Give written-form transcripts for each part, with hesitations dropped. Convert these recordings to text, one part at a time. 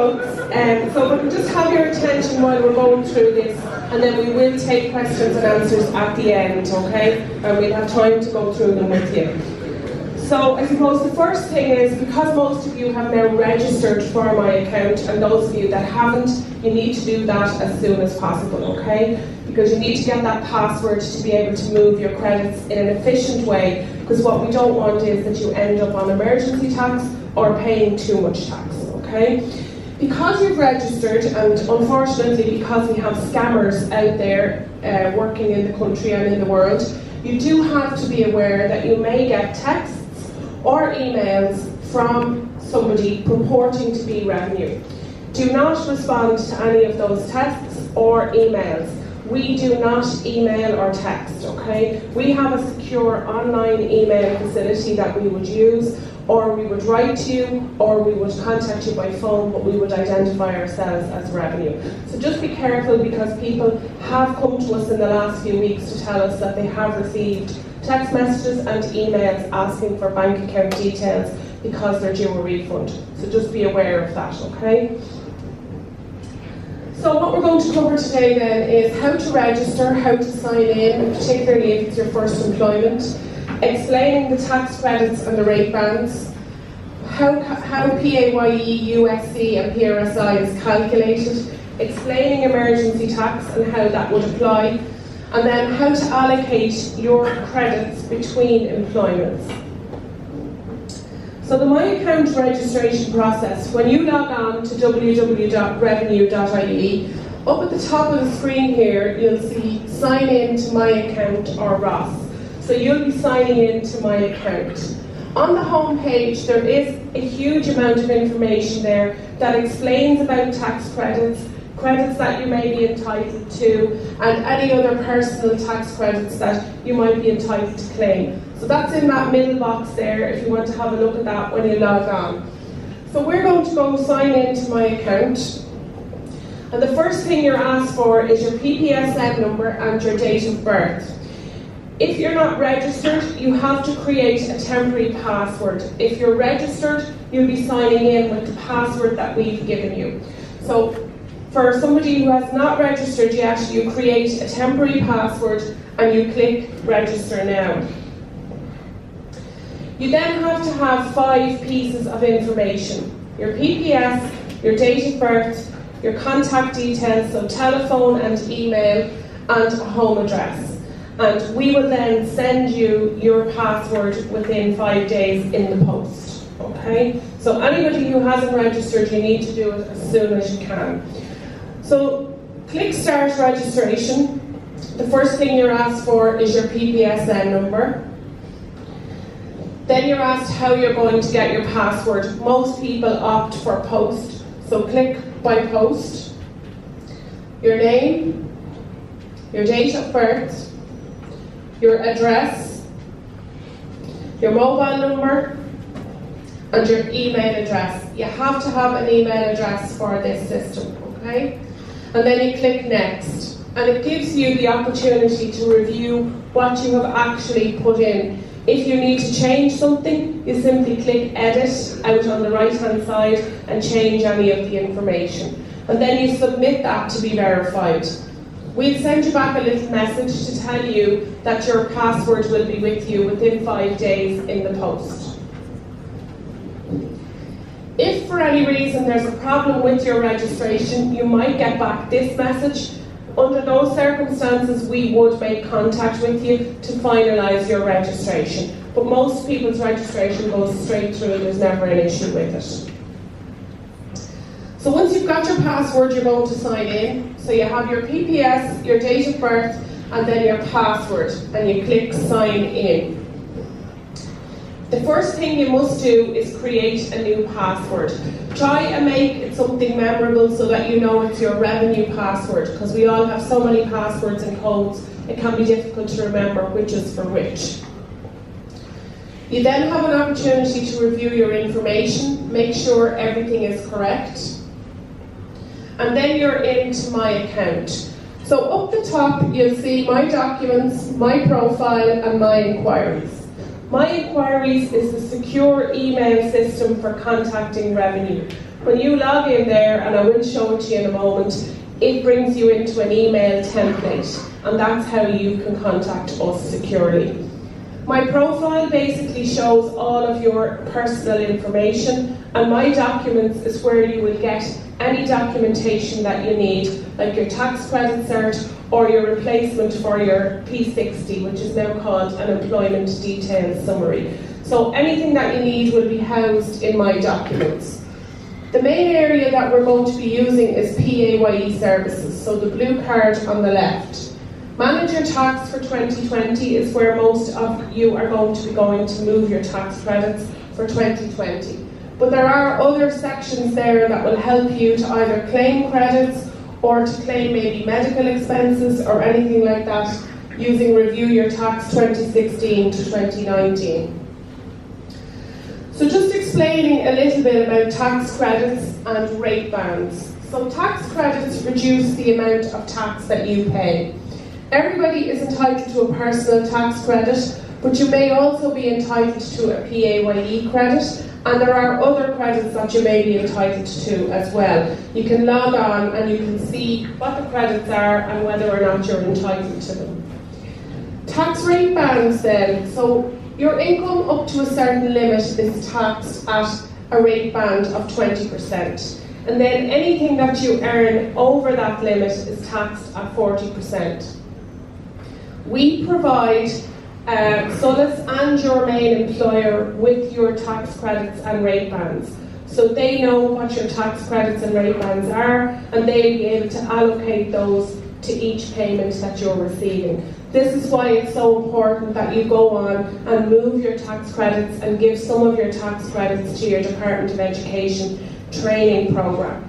quotes. So we can just have your attention while we're going through this, and then we will take questions and answers at the end, okay? And we'll have time to go through them with you. So I suppose the first thing is, because most of you have now registered for MyAccount, and those of you that haven't, you need to do that as soon as possible, okay? Because you need to get that password to be able to move your credits in an efficient way, because what we don't want is that you end up on emergency tax or paying too much tax, okay? Because you've registered, and unfortunately because we have scammers out there working in the country and in the world, you do have to be aware that you may get texts or emails from somebody purporting to be revenue. Do not respond to any of those texts or emails. We do not email or text, okay? We have a secure online email facility that we would use, or we would write to you, or we would contact you by phone, but we would identify ourselves as revenue. So just be careful, because people have come to us in the last few weeks to tell us that they have received text messages and emails asking for bank account details because they're due a refund. So just be aware of that, okay? So what we're going to cover today then is how to register, how to sign in, particularly if it's your first employment, explaining the tax credits and the rate bands, how PAYE, USC and PRSI is calculated, explaining emergency tax and how that would apply, and then how to allocate your credits between employments. So the MyAccount registration process, when you log on to www.revenue.ie, up at the top of the screen here, you'll see sign in to MyAccount or ROS. So you'll be signing in to MyAccount. On the home page, there is a huge amount of information there that explains about tax credits, credits that you may be entitled to, and any other personal tax credits that you might be entitled to claim. So that's in that middle box there if you want to have a look at that when you log on. So we're going to go sign in to MyAccount. And the first thing you're asked for is your PPSN number and your date of birth. If you're not registered, you have to create a temporary password. If you're registered, you'll be signing in with the password that we've given you. So for somebody who has not registered yet, you create a temporary password and you click register now. You then have to have 5 pieces of information: your PPS, your date of birth, your contact details, so telephone and email, and a home address. And we will then send you your password within 5 days in the post, okay? So anybody who hasn't registered, you need to do it as soon as you can. So click start registration. The first thing you're asked for is your PPSN number. Then you're asked how you're going to get your password. Most people opt for post, so click by post. Your name, your date of birth, your address, your mobile number, and your email address. You have to have an email address for this system, okay? And then you click next. And it gives you the opportunity to review what you have actually put in. If you need to change something, you simply click edit out on the right hand side and change any of the information. And then you submit that to be verified. We'll send you back a little message to tell you that your password will be with you within 5 days in the post. If for any reason there's a problem with your registration, you might get back this message. Under those circumstances, we would make contact with you to finalise your registration. But most people's registration goes straight through, there's never an issue with it. So once you've got your password, you're going to sign in. So you have your PPS, your date of birth, and then your password, and you click sign in. The first thing you must do is create a new password. Try and make it something memorable so that you know it's your revenue password, because we all have so many passwords and codes, it can be difficult to remember which is for which. You then have an opportunity to review your information, make sure everything is correct, and then you're into MyAccount. So up the top you'll see My Documents, My Profile and My Inquiries. My Inquiries is the secure email system for contacting revenue. When you log in there, and I will show it to you in a moment, it brings you into an email template, and that's how you can contact us securely. My profile basically shows all of your personal information, and My Documents is where you will get any documentation that you need, like your tax credit cert or your replacement for your P60, which is now called an Employment Details Summary. So anything that you need will be housed in My Documents. The main area that we're going to be using is PAYE services, so the blue card on the left. Manage your tax for 2020 is where most of you are going to be going to move your tax credits for 2020. But there are other sections there that will help you to either claim credits or to claim maybe medical expenses or anything like that using Review Your Tax 2016 to 2019. So just explaining a little bit about tax credits and rate bands. So tax credits reduce the amount of tax that you pay. Everybody is entitled to a personal tax credit, but you may also be entitled to a PAYE credit, and there are other credits that you may be entitled to as well. You can log on and you can see what the credits are and whether or not you're entitled to them. Tax rate bands then. So your income up to a certain limit is taxed at a rate band of 20%. And then anything that you earn over that limit is taxed at 40%. We provide Solace and your main employer with your tax credits and rate bands. So they know what your tax credits and rate bands are, and they'll be able to allocate those to each payment that you're receiving. This is why it's so important that you go on and move your tax credits and give some of your tax credits to your Department of Education training programme.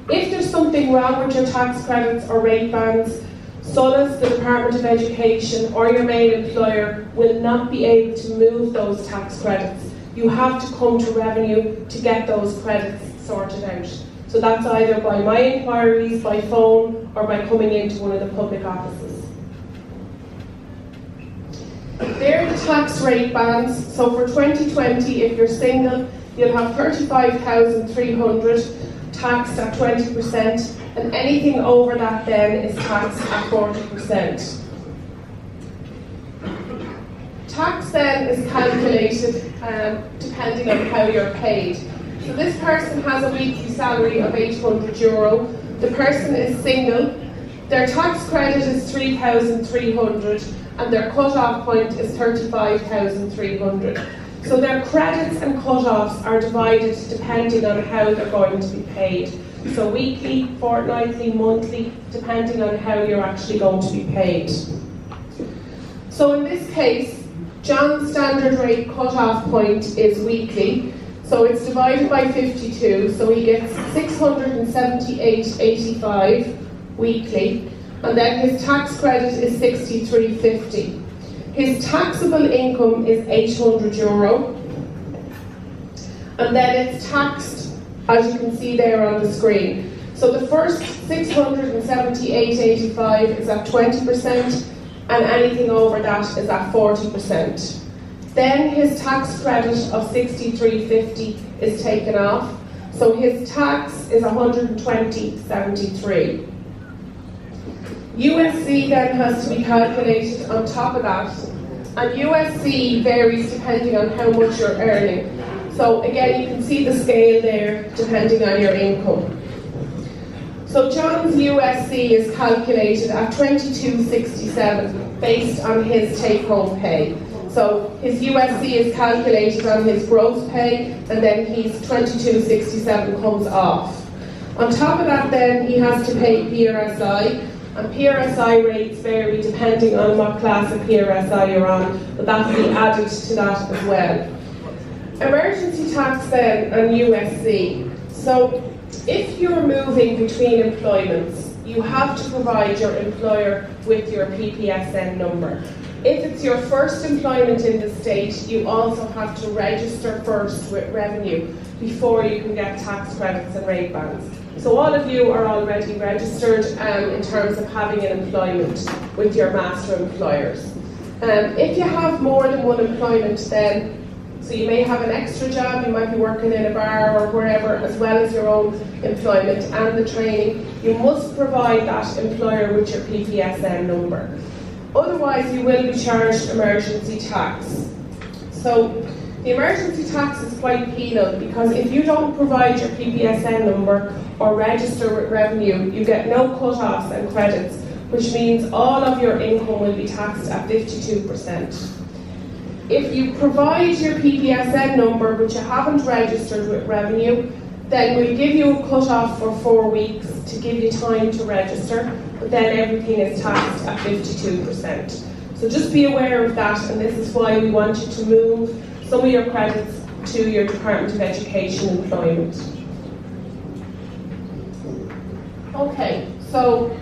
If there's something wrong with your tax credits or rate bands, Solace, the Department of Education, or your main employer will not be able to move those tax credits. You have to come to Revenue to get those credits sorted out. So that's either by my inquiries, by phone, or by coming into one of the public offices. They're the tax rate bands. So for 2020, if you're single, you'll have 35,300 taxed at 20%, and anything over that then is taxed at 40%. Tax then is calculated depending on how you're paid. So this person has a weekly salary of €800. The person is single. Their tax credit is 3,300 and their cut-off point is 35,300. So their credits and cut-offs are divided depending on how they're going to be paid. So weekly, fortnightly, monthly, depending on how you're actually going to be paid. So in this case, John's standard rate cut-off point is weekly. So it's divided by 52, so he gets 678.85 weekly, and then his tax credit is 63.50. His taxable income is €800, and then it's taxed, as you can see there on the screen. So the first 678.85 is at 20%, and anything over that is at 40%. Then his tax credit of 63.50 is taken off, so his tax is 120.73. USC then has to be calculated on top of that, and USC varies depending on how much you're earning. So again, you can see the scale there depending on your income. So John's USC is calculated at 22.67 based on his take-home pay. So his USC is calculated on his gross pay, and then his 22.67 comes off. On top of that then, he has to pay PRSI, and PRSI rates vary depending on what class of PRSI you're on, but that will be added to that as well. Emergency tax then and USC. So if you're moving between employments, you have to provide your employer with your PPSN number. If it's your first employment in the state, you also have to register first with Revenue before you can get tax credits and rate bands. So all of you are already registered in terms of having an employment with your master employers. If you have more than one employment, then So you may have an extra job, you might be working in a bar or wherever, as well as your own employment and the training. You must provide that employer with your PPSN number. Otherwise, you will be charged emergency tax. So the emergency tax is quite penal, because if you don't provide your PPSN number or register with revenue, you get no cut-offs and credits, which means all of your income will be taxed at 52%. If you provide your PPSN number but you haven't registered with revenue, then we'll give you a cut-off for 4 weeks to give you time to register, but then everything is taxed at 52%. So just be aware of that, and this is why we want you to move some of your credits to your Department of Education employment. Okay, so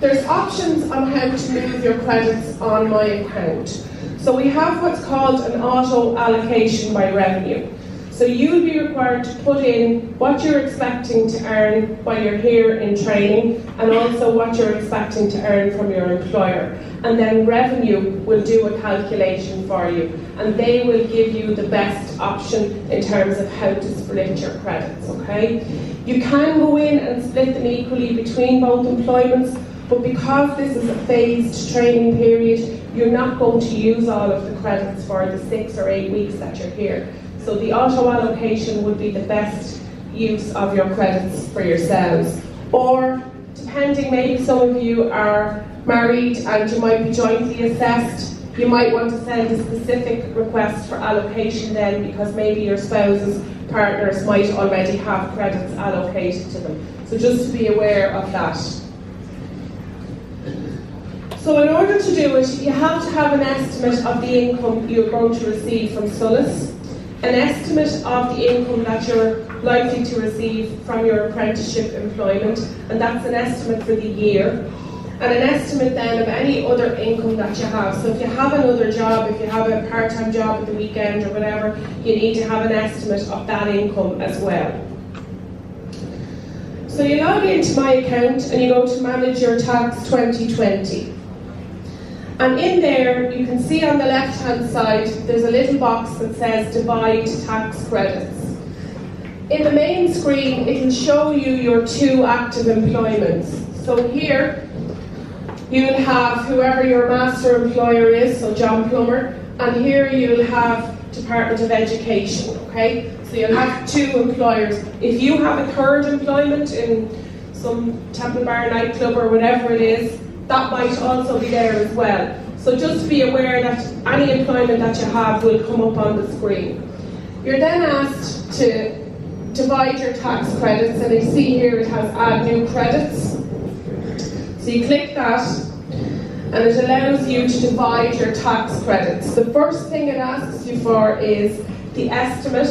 there's options on how to move your credits on MyAccount. So we have what's called an auto allocation by revenue. So you'll be required to put in what you're expecting to earn while you're here in training, and also what you're expecting to earn from your employer. And then revenue will do a calculation for you, and they will give you the best option in terms of how to split your credits, okay? You can go in and split them equally between both employments, but because this is a phased training period, you're not going to use all of the credits for the 6 or 8 weeks that you're here. So the auto allocation would be the best use of your credits for yourselves. Or, depending, maybe some of you are married and you might be jointly assessed, you might want to send a specific request for allocation then, because maybe your spouses, partners might already have credits allocated to them. So just to be aware of that. So in order to do it, you have to have an estimate of the income you're going to receive from SOLACE, an estimate of the income that you're likely to receive from your apprenticeship employment, and that's an estimate for the year, and an estimate then of any other income that you have. So if you have another job, if you have a part-time job at the weekend or whatever, you need to have an estimate of that income as well. So you log into MyAccount and you go to Manage Your Tax 2020. And in there, you can see on the left-hand side, there's a little box that says Divide Tax Credits. In the main screen, it will show you your 2 active employments. So here, you'll have whoever your master employer is, so John Plummer, and here you'll have Department of Education, okay? So you'll have 2 employers. If you have a third employment in some Temple Bar nightclub or whatever it is, that might also be there as well. So just be aware that any employment that you have will come up on the screen. You're then asked to divide your tax credits, and you see here it has Add New Credits. So you click that, and it allows you to divide your tax credits. The first thing it asks you for is the estimate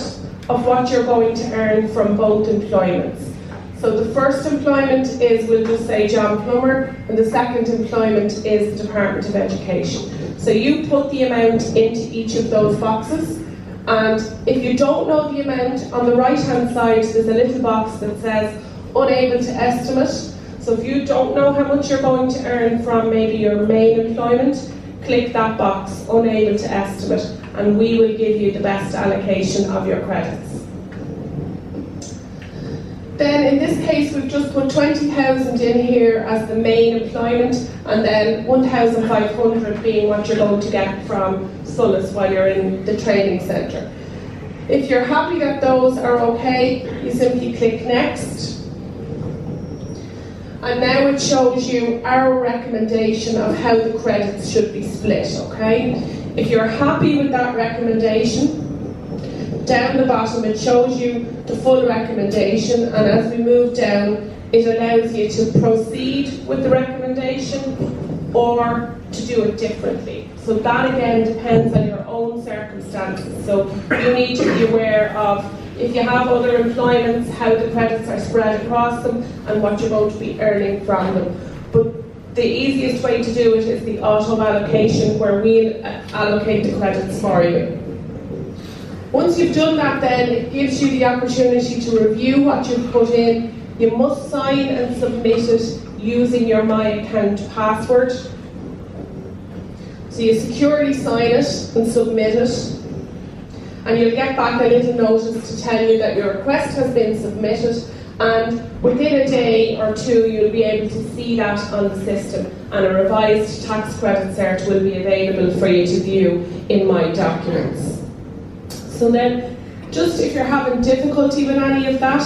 of what you're going to earn from both employments. So the first employment is, we'll just say John Plummer, and the second employment is the Department of Education. So you put the amount into each of those boxes, and if you don't know the amount, on the right hand side there's a little box that says Unable to Estimate. So if you don't know how much you're going to earn from maybe your main employment, click that box, Unable to Estimate, and we will give you the best allocation of your credits. Then in this case, we've just put 20,000 in here as the main employment, and then 1,500 being what you're going to get from SOLACE while you're in the training centre. If you're happy that those are okay, you simply click Next. And now it shows you our recommendation of how the credits should be split, okay? If you're happy with that recommendation, down the bottom it shows you the full recommendation, and as we move down it allows you to proceed with the recommendation or to do it differently. So that again depends on your own circumstances. So you need to be aware of, if you have other employments, how the credits are spread across them and what you're going to be earning from them. But the easiest way to do it is the auto allocation, where we'll allocate the credits for you. Once you've done that, then it gives you the opportunity to review what you've put in. You must sign and submit it using your MyAccount password. So you securely sign it and submit it. and you'll get back a little notice to tell you that your request has been submitted, and within a day or two you'll be able to see that on the system, and a revised tax credit cert will be available for you to view in My Documents. So then, just if you're having difficulty with any of that,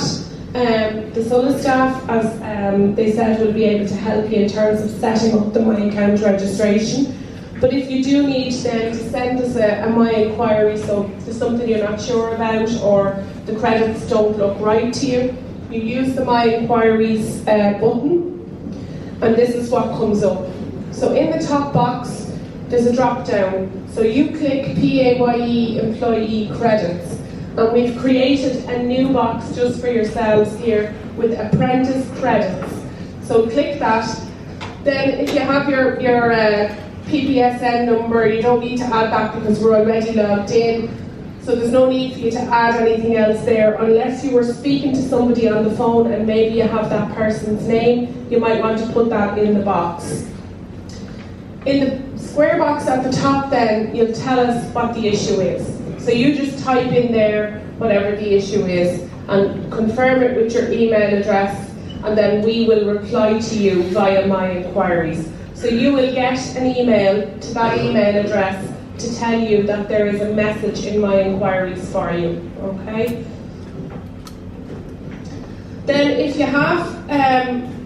the SOLA staff, as they said, will be able to help you in terms of setting up the MyAccount registration. But if you do need then to send us a My Inquiry, so if there's something you're not sure about or the credits don't look right to you, you use the My Inquiries button, and this is what comes up. So in the top box, there's a drop down. So you click PAYE Employee Credits, and we've created a new box just for yourselves here with Apprentice Credits. So click that. Then if you have your PPSN number, you don't need to add that because we're already logged in. So there's no need for you to add anything else there unless you were speaking to somebody on the phone and maybe you have that person's name. You might want to put that in the box. In the square box at the top then, you'll tell us what the issue is. So you just type in there whatever the issue is and confirm it with your email address, and then we will reply to you via My Inquiries. So you will get an email to that email address to tell you that there is a message in My Inquiries for you, okay? Then if you have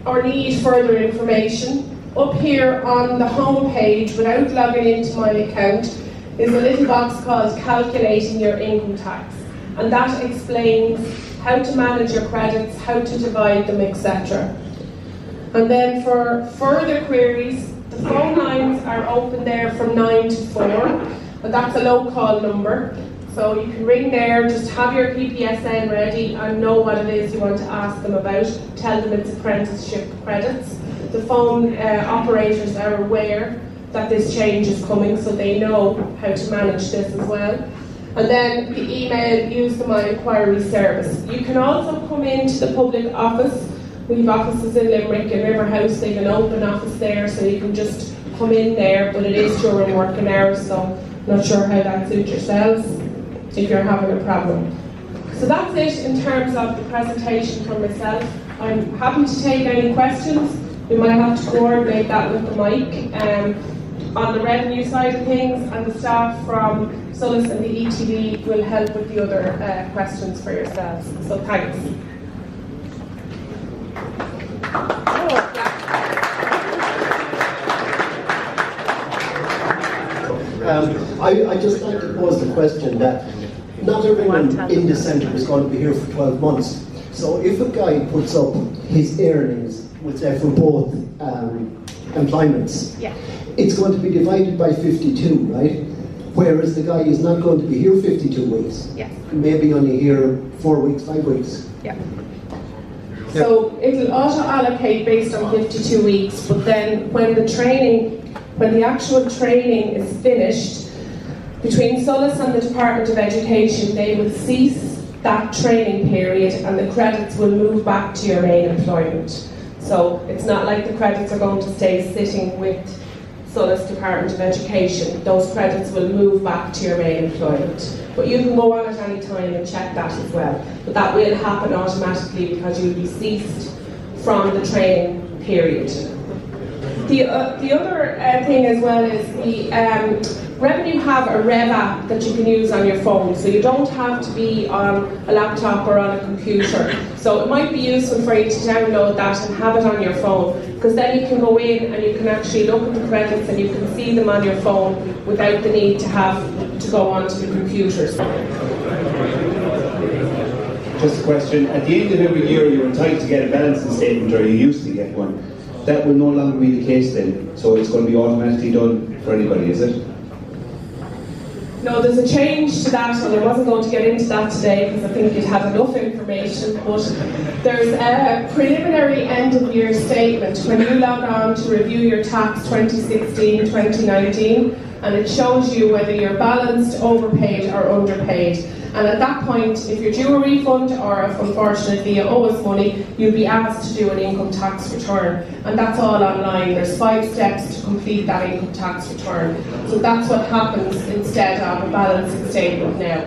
or need further information, up here on the home page, without logging into My Account, is a little box called Calculating Your Income Tax. And that explains how to manage your credits, how to divide them, etc. And then for further queries, the phone lines are open there from 9 to 4, and that's a low call number. So you can ring there, just have your PPSN ready and know what it is you want to ask them about. Tell them it's apprenticeship credits. The phone operators are aware that this change is coming, so they know how to manage this as well. And then the email, use the My Inquiry service. You can also come into the public office. We have offices in Limerick and Riverhouse. They have an open office there, so you can just come in there, but it is during working hours, so I'm not sure how that suits yourselves if you're having a problem. So that's it in terms of the presentation from myself. I'm happy to take any questions. We might have to coordinate that with the mic. On the revenue side of things, and the staff from SOLAS and the ETD will help with the other questions for yourselves. So thanks. I just like to pose the question that not everyone in the centre is going to be here for 12 months. So if a guy puts up his earnings, we'll say for both employments, yeah, it's going to be divided by 52, right? Whereas the guy is not going to be here 52 weeks. yeah, Maybe only here 4 weeks, 5 weeks. yeah. So it'll auto-allocate based on 52 weeks, but then when the actual training is finished, between SOLAS and the Department of Education, they will cease that training period and the credits will move back to your main employment. So it's not like the credits are going to stay sitting with SOLAS Department of Education. Those credits will move back to your main employment. But you can go on at any time and check that as well. But that will happen automatically because you'll be ceased from the training period. The other thing as well is the Revenue have a Rev app that you can use on your phone, so you don't have to be on a laptop or on a computer. So it might be useful for you to download that and have it on your phone, because then you can go in and you can actually look at the credits and you can see them on your phone without the need to have to go onto the computers. Just a question. At the end of every year, you're entitled to get a balancing statement, or you used to get one. That will no longer be the case then, so it's going to be automatically done for anybody, is it? No, there's a change to that, and I wasn't going to get into that today because I think you'd have enough information, but there's a preliminary end-of-year statement when you log on to review your tax 2016-2019, and it shows you whether you're balanced, overpaid or underpaid. And at that point, if you're due a refund or if unfortunately you owe us money, you'll be asked to do an income tax return. And that's all online. There's 5 steps to complete that income tax return. So that's what happens instead of a balancing statement now.